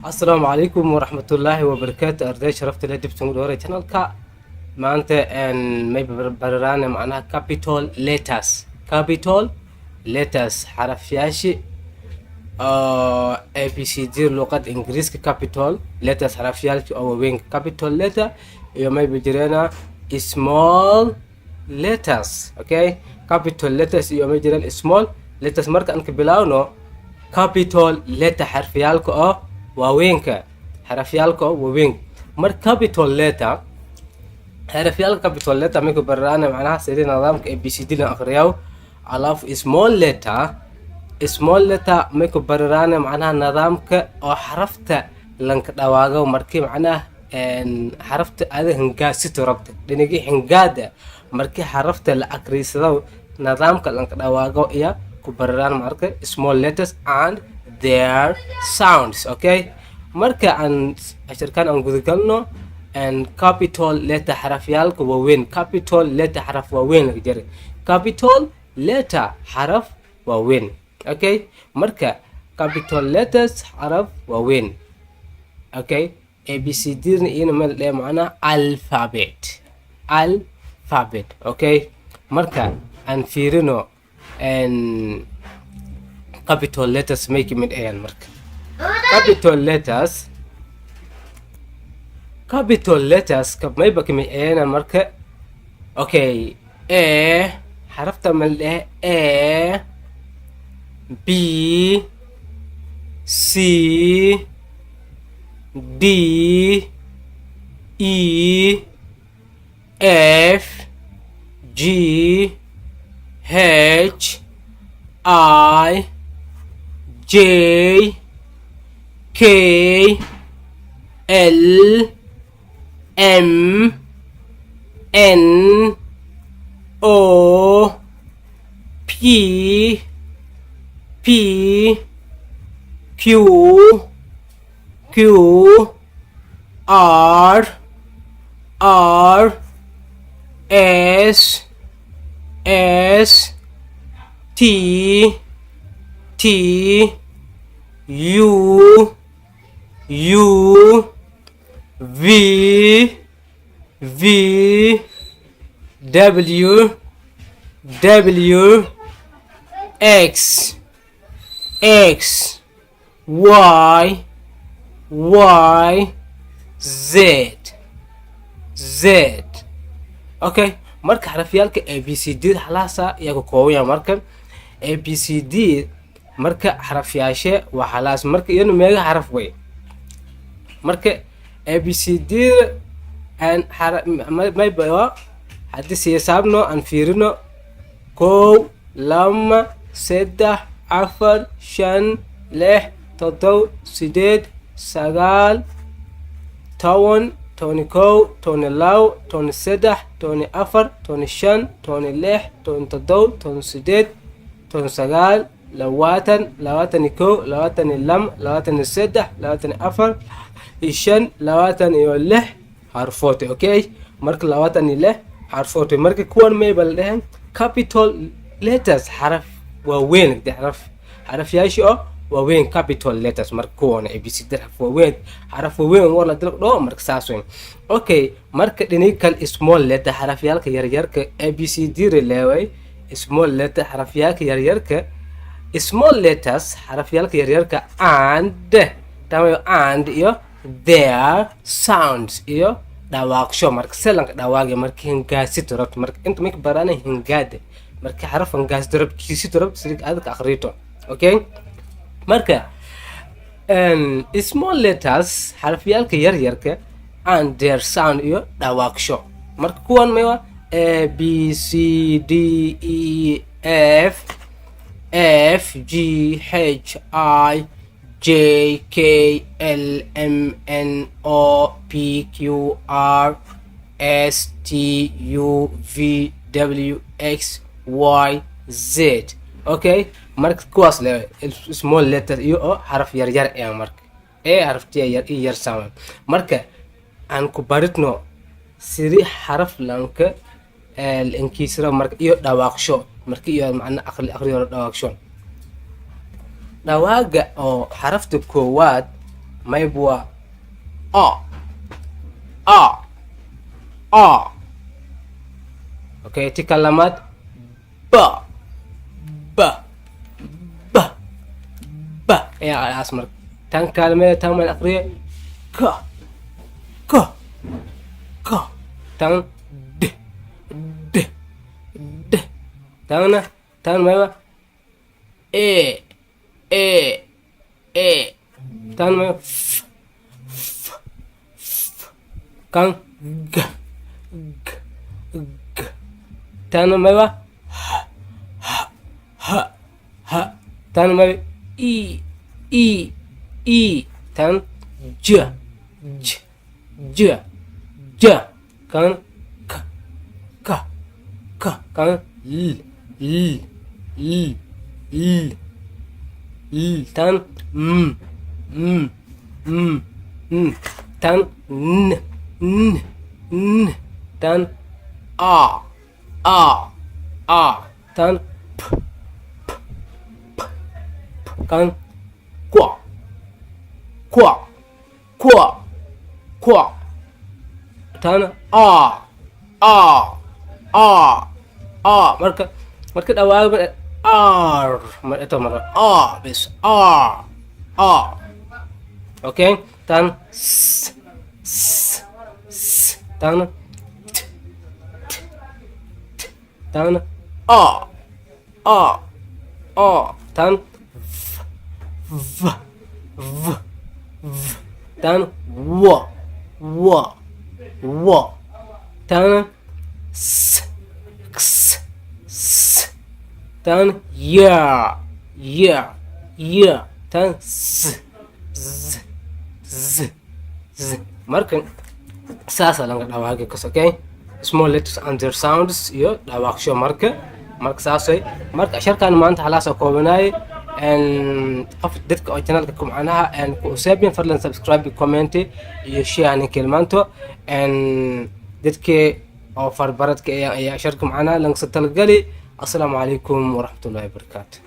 السلام عليكم ورحمة الله وبركاته أرداي شرفت لي دبتون دوري channel ka maanta may bararaan macnaha capital letters xarafyaashi ABCD luqad ingiriiska capital letters xarafyaalki oo waaweyn capital letter iyo may jirana small letters okay capital letters iyo may jiraan small letters marka aan ka bilaawno capital letter xarfyaalka oo waaweynka xarafyaalka oo waaweyn mar capital letter xarafyaalka capital letter may ku bararaan macnaha sidii nidaamka ABCD la akhriyo alaaf small letter may ku bararaan macnaha nidaamka oo xarafta lanka dhawaago markii macnaha xarafta aad hangaasito rabta dhinigi hangaada markii xarafta la akhriisado nidaamka lanka dhawaago iyo ku bararaan marka small letters and their sounds okay marka aan ashirkan aan gudagalno capital letter xarafyaalka waaweyn capital letter xaraf waaweyn laga jare capital letter xaraf waaweyn okay marka capital letters xaraf waaweyn okay ABCD ina meel dheer macna alphabet okay marka aan fiirino capital letters may ka mid ahaan marka capital letters ka may ba ka mid ahaan marka okay A xarafta meel dheer A B C D E F G H I J K L M N O P Q R S T U V W X Y Z okay marka xarafyaalka ABCD xalaasa iyaga kooban marka ABCD marka xarafyaashe waa xalaas marka iyana meega xaraf way marka ABCD aan may bayo hadii si xisaabno aan fiirino 1 2 3 4 5 6 7 8 9 10 11 12 13 14 15 16 17 18 19 لواتن كو لواتن اللم لواتن السدح لواتن أفر إيشان لواتن يوله حرفوتي أوكي مرك لواتن يله حرفوتي مرك كون ميبل لهم capital letters حرف ووين دي حرف ياشي ووين capital letters مرك كون ABCD حرف ووين والله دلق دو مرك ساسوين أوكي مرك دنيكال small letter حرف يالك يريرك ABCD رلاوي small letter حرف يالك يريرك small letters xarafyaalka yaryarka and tamayo and iyo their sounds iyo dhawaaqsho marka selanka dhawaaqay marka hingaasito rabto marka inta mid barana hingaade marka xaraf hingaasito rabkiisito rabto sidii aad ka akhriito okay marka small letters xarafyaalka yaryarka and their sound iyo dhawaaqsho marka kuwan mayo A B C D E F G H I J K L M N O P Q R S T U V W X Y Z okay marka kuwaas le small letter iyo xaraf yar ee marka xaraftiya yar sound marka aan ku baritno siri xaraf lanka الانكسار مرك iyo dhawaaqsho markii iyo macna aqriyo dhawaaqsho dhawaaga oo xarafta koowaad ما يبوا آ أوكي تي كلمات با يا أسمر تان كلمة تان من أقرية ك تان د تان ما يبوا إيه تان ما يبوا كان تان ما يبوا تان ما يبوا إي تان ج كان كان تان تان تان تان كان كوا تان مركز أواقب مرة بس أوكي تان تان تان تان تان و تان تان يا تان markan saasa laga dhawaaqay kas okay small letters and their sounds iyo dhawaaqsho marka saasay marka sharkan maanta halaas koobanaay en qof dadka oo channelka ku macnaha en ku saabin fadlan subscribe comment iyo share ani kelmanto en dadka oo farbaradka ayaa sharka macnaha laga talgali assalamu alaykum wa rahmatullahi wa barakatuh